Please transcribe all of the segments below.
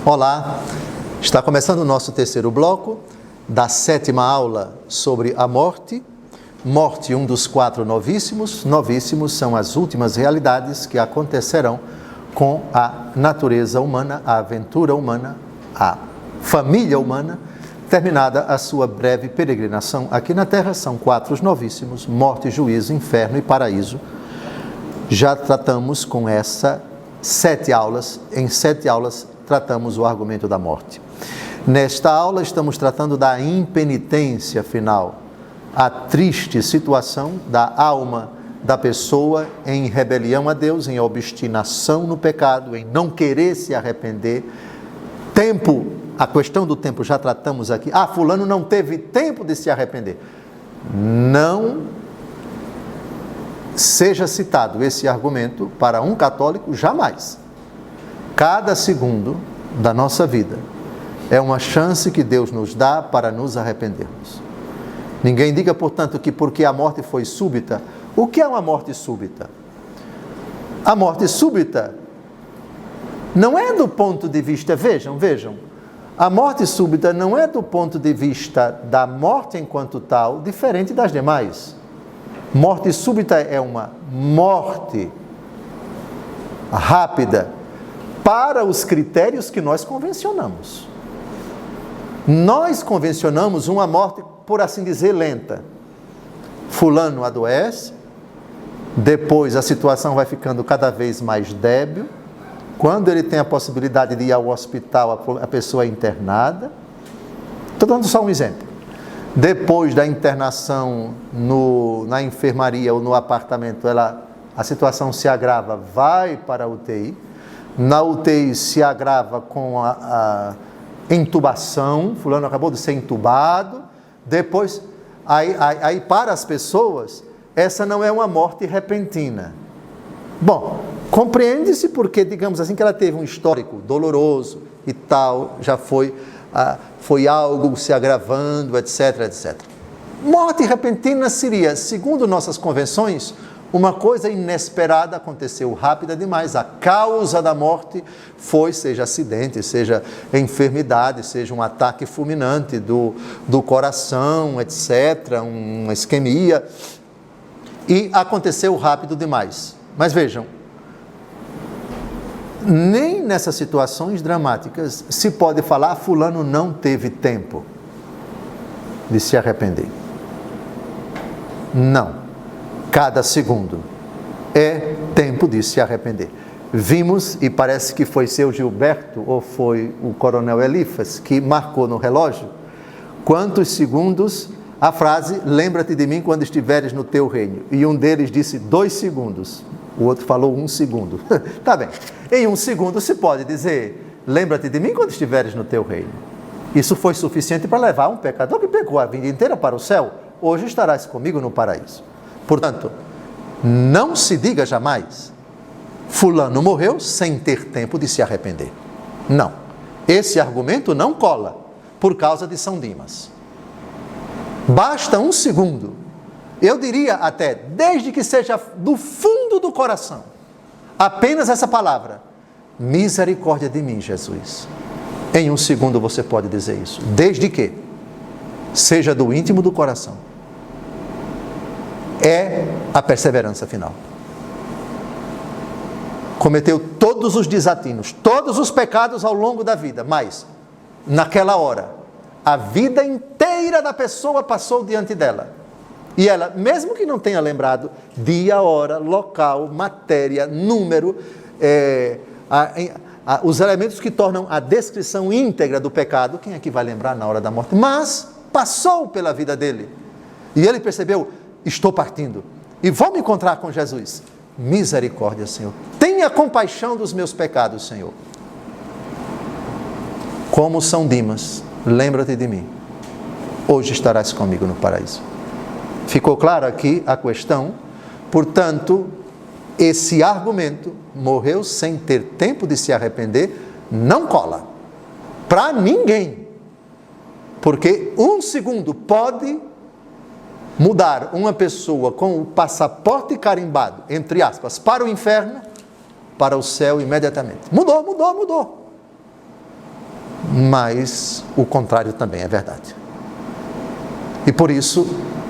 Olá, está começando o nosso terceiro bloco da 7ª aula sobre a morte. Morte, um dos 4 novíssimos. Novíssimos são as últimas realidades que acontecerão com a natureza humana, a aventura humana, a família humana, terminada a sua breve peregrinação aqui na Terra. São 4 novíssimos: morte, juízo, inferno e paraíso. Já tratamos com essa 7 aulas. Em 7 aulas tratamos o argumento da morte. Nesta aula estamos tratando da impenitência final, a triste situação da alma da pessoa em rebelião a Deus, em obstinação no pecado, em não querer se arrepender. Tempo, a questão do tempo já tratamos aqui. Fulano não teve tempo de se arrepender. Não seja citado esse argumento para um católico jamais. Cada segundo da nossa vida é uma chance que Deus nos dá para nos arrependermos. Ninguém diga, portanto, que porque a morte foi súbita. O que é uma morte súbita? A morte súbita não é do ponto de vista, vejam, a morte súbita não é do ponto de vista da morte enquanto tal, diferente das demais. Morte súbita é uma morte rápida para os critérios que nós convencionamos. Nós convencionamos uma morte, por assim dizer, lenta. Fulano adoece, depois a situação vai ficando cada vez mais débil. Quando ele tem a possibilidade de ir ao hospital, a pessoa é internada. Estou dando só um exemplo. Depois da internação na enfermaria ou no apartamento, a situação se agrava, vai para a UTI. Na UTI se agrava com a intubação, fulano acabou de ser intubado. Depois, aí para as pessoas, essa não é uma morte repentina. Bom, compreende-se porque, digamos assim, que ela teve um histórico doloroso e tal, já foi algo se agravando, etc, etc. Morte repentina seria, segundo nossas convenções, uma coisa inesperada, aconteceu rápida demais. A causa da morte foi, seja acidente, seja enfermidade, seja um ataque fulminante do coração, etc., uma isquemia, e aconteceu rápido demais. Mas vejam, nem nessas situações dramáticas se pode falar fulano não teve tempo de se arrepender. Não. Cada segundo é tempo de se arrepender. Vimos, e parece que foi seu Gilberto, ou foi o coronel Elifas, que marcou no relógio, quantos segundos, a frase, lembra-te de mim quando estiveres no teu reino. E um deles disse 2 segundos, o outro falou 1 segundo. Tá bem, em 1 segundo se pode dizer, lembra-te de mim quando estiveres no teu reino. Isso foi suficiente para levar um pecador que pecou a vida inteira para o céu. Hoje estarás comigo no paraíso. Portanto, não se diga jamais, fulano morreu sem ter tempo de se arrepender. Não. Esse argumento não cola, por causa de São Dimas. Basta 1 segundo. Eu diria até, desde que seja do fundo do coração, apenas essa palavra, misericórdia de mim, Jesus. Em 1 segundo você pode dizer isso, desde que seja do íntimo do coração. É a perseverança final. Cometeu todos os desatinos, todos os pecados ao longo da vida, mas, naquela hora, a vida inteira da pessoa passou diante dela. E ela, mesmo que não tenha lembrado dia, hora, local, matéria, número, os elementos que tornam a descrição íntegra do pecado, quem é que vai lembrar na hora da morte? Mas passou pela vida dele. E ele percebeu, estou partindo e vou me encontrar com Jesus. Misericórdia, Senhor. Tenha compaixão dos meus pecados, Senhor. Como São Dimas, lembra-te de mim. Hoje estarás comigo no paraíso. Ficou claro aqui a questão? Portanto, esse argumento, morreu sem ter tempo de se arrepender, não cola. Para ninguém. Porque 1 segundo pode mudar uma pessoa com o passaporte carimbado, entre aspas, para o inferno, para o céu imediatamente. Mudou. mas o contrário também é verdade. E por isso,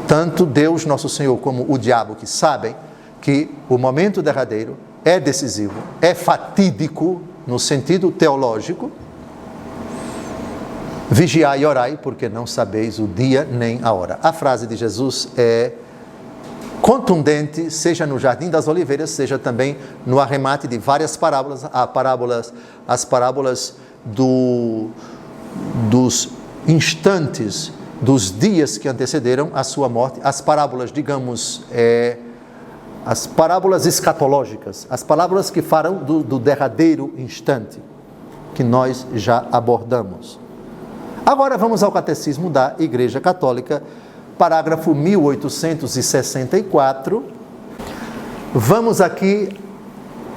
tanto Deus, nosso Senhor, como o diabo, que sabem que o momento derradeiro é decisivo, é fatídico, no sentido teológico, vigiai e orai, porque não sabeis o dia nem a hora. A frase de Jesus é contundente, seja no Jardim das Oliveiras, seja também no arremate de várias parábolas, as parábolas dos instantes, dos dias que antecederam a sua morte, as parábolas, digamos, as parábolas escatológicas, as parábolas que falam do derradeiro instante, que nós já abordamos. Agora vamos ao Catecismo da Igreja Católica, parágrafo 1864. Vamos aqui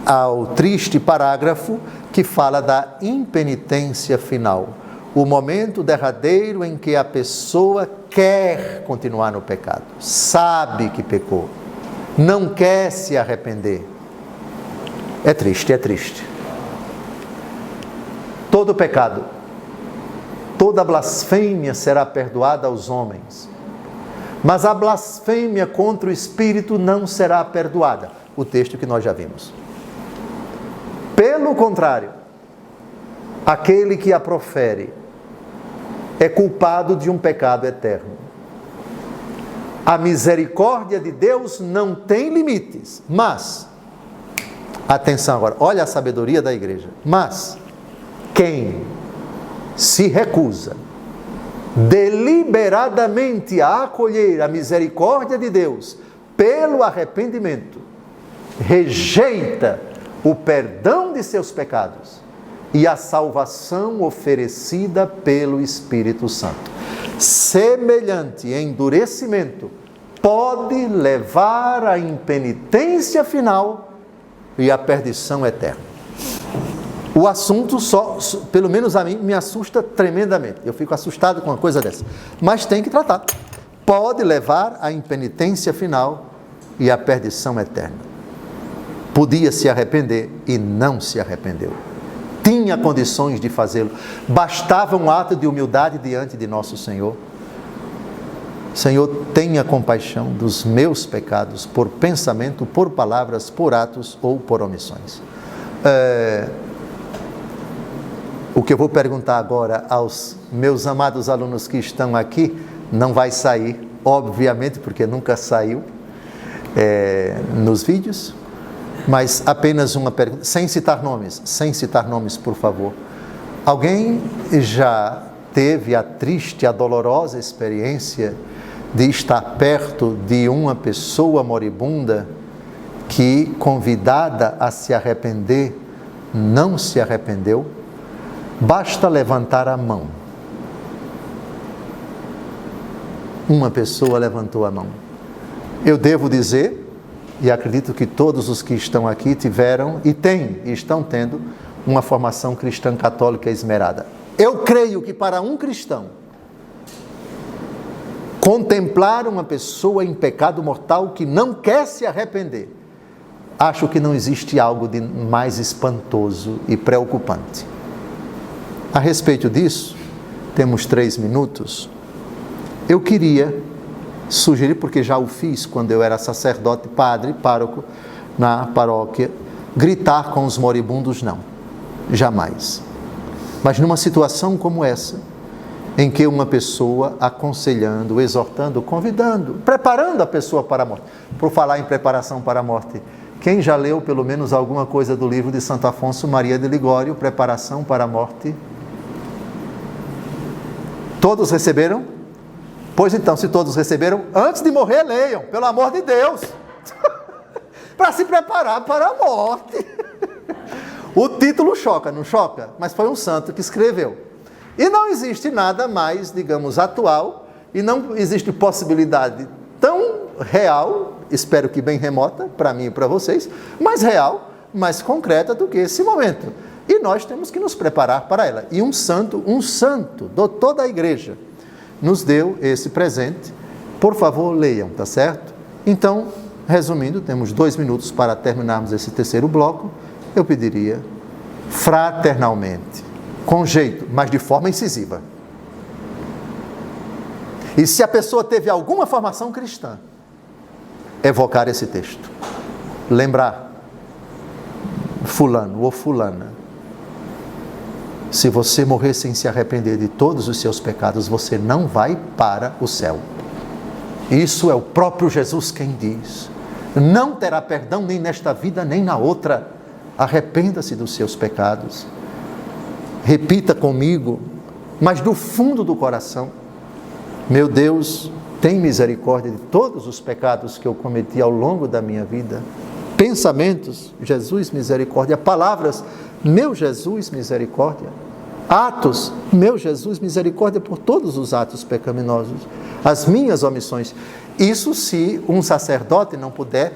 ao triste parágrafo que fala da impenitência final. O momento derradeiro em que a pessoa quer continuar no pecado, sabe que pecou, não quer se arrepender. É triste, é triste. Todo pecado, toda blasfêmia será perdoada aos homens, mas a blasfêmia contra o Espírito não será perdoada. O texto que nós já vimos. Pelo contrário, aquele que a profere é culpado de um pecado eterno. A misericórdia de Deus não tem limites, mas, atenção agora, olha a sabedoria da igreja, mas quem se recusa deliberadamente a acolher a misericórdia de Deus pelo arrependimento, rejeita o perdão de seus pecados e a salvação oferecida pelo Espírito Santo. Semelhante endurecimento pode levar à impenitência final e à perdição eterna. O assunto pelo menos a mim, me assusta tremendamente. Eu fico assustado com uma coisa dessa. Mas tem que tratar. Pode levar à impenitência final e à perdição eterna. Podia se arrepender e não se arrependeu. Tinha condições de fazê-lo. Bastava um ato de humildade diante de nosso Senhor. Senhor, tenha compaixão dos meus pecados, por pensamento, por palavras, por atos ou por omissões. O que eu vou perguntar agora aos meus amados alunos que estão aqui, não vai sair, obviamente, porque nunca saiu nos vídeos, mas apenas uma pergunta, sem citar nomes, por favor. Alguém já teve a triste, a dolorosa experiência de estar perto de uma pessoa moribunda que, convidada a se arrepender, não se arrependeu? Basta levantar a mão. Uma pessoa levantou a mão. Eu devo dizer, e acredito que todos os que estão aqui tiveram e estão tendo uma formação cristã católica esmerada. Eu creio que para um cristão, contemplar uma pessoa em pecado mortal que não quer se arrepender, acho que não existe algo de mais espantoso e preocupante. A respeito disso, temos 3 minutos, eu queria sugerir, porque já o fiz quando eu era sacerdote, padre, pároco, na paróquia, gritar com os moribundos, não, jamais. Mas numa situação como essa, em que uma pessoa aconselhando, exortando, convidando, preparando a pessoa para a morte. Por falar em preparação para a morte, quem já leu pelo menos alguma coisa do livro de Santo Afonso Maria de Ligório, Preparação para a Morte? Todos receberam? Pois então, se todos receberam, antes de morrer, leiam, pelo amor de Deus, para se preparar para a morte. O título choca, não choca? Mas foi um santo que escreveu. E não existe nada mais, digamos, atual, e não existe possibilidade tão real, espero que bem remota, para mim e para vocês, mais real, mais concreta do que esse momento. E nós temos que nos preparar para ela. E um santo, doutor da igreja, nos deu esse presente. Por favor, leiam, tá certo? Então, resumindo, temos 2 minutos para terminarmos esse terceiro bloco. Eu pediria, fraternalmente, com jeito, mas de forma incisiva. E se a pessoa teve alguma formação cristã, evocar esse texto. Lembrar, fulano ou fulana, se você morrer sem se arrepender de todos os seus pecados, você não vai para o céu. Isso é o próprio Jesus quem diz. Não terá perdão nem nesta vida, nem na outra. Arrependa-se dos seus pecados. Repita comigo, mas do fundo do coração: meu Deus, tem misericórdia de todos os pecados que eu cometi ao longo da minha vida. Pensamentos, Jesus, misericórdia. Palavras, meu Jesus, misericórdia. Atos, meu Jesus, misericórdia por todos os atos pecaminosos. As minhas omissões. Isso se um sacerdote não puder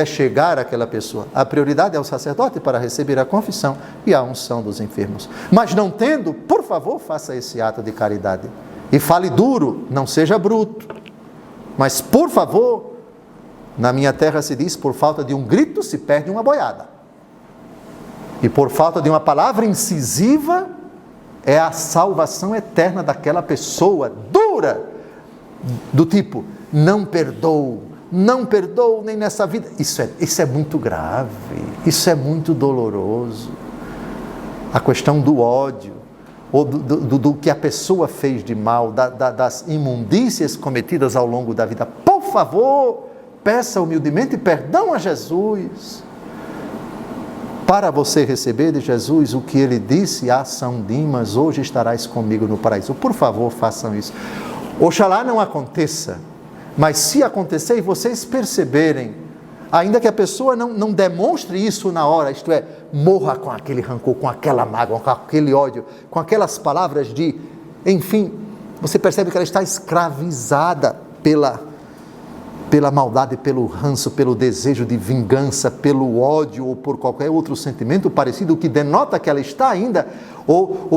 chegar àquela pessoa. A prioridade é o sacerdote para receber a confissão e a unção dos enfermos. Mas não tendo, por favor, faça esse ato de caridade. E fale duro, não seja bruto. Mas, por favor, na minha terra se diz, por falta de um grito se perde uma boiada. E por falta de uma palavra incisiva, é a salvação eterna daquela pessoa dura, do tipo, não perdoo nem nessa vida. Isso é muito grave, isso é muito doloroso. A questão do ódio, ou do que a pessoa fez de mal, das imundícias cometidas ao longo da vida. Por favor, peça humildemente perdão a Jesus, para você receber de Jesus o que ele disse a São Dimas: hoje estarás comigo no paraíso. Por favor, façam isso. Oxalá não aconteça, mas se acontecer e vocês perceberem, ainda que a pessoa não demonstre isso na hora, isto é, morra com aquele rancor, com aquela mágoa, com aquele ódio, com aquelas palavras enfim, você percebe que ela está escravizada pela maldade, pelo ranço, pelo desejo de vingança, pelo ódio ou por qualquer outro sentimento parecido, que denota que ela está ainda, ou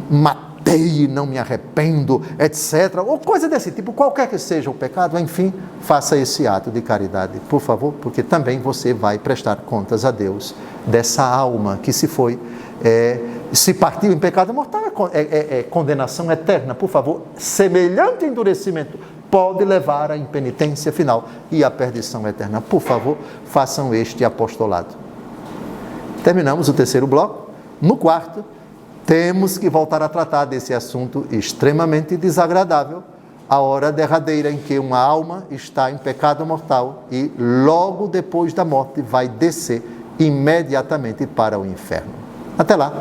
matei e não me arrependo, etc., ou coisa desse tipo, qualquer que seja o pecado, enfim, faça esse ato de caridade, por favor, porque também você vai prestar contas a Deus dessa alma que se foi, se partiu em pecado mortal, é condenação eterna. Por favor, semelhante endurecimento pode levar à impenitência final e à perdição eterna. Por favor, façam este apostolado. Terminamos o terceiro bloco. No quarto, temos que voltar a tratar desse assunto extremamente desagradável, a hora derradeira em que uma alma está em pecado mortal e logo depois da morte vai descer imediatamente para o inferno. Até lá!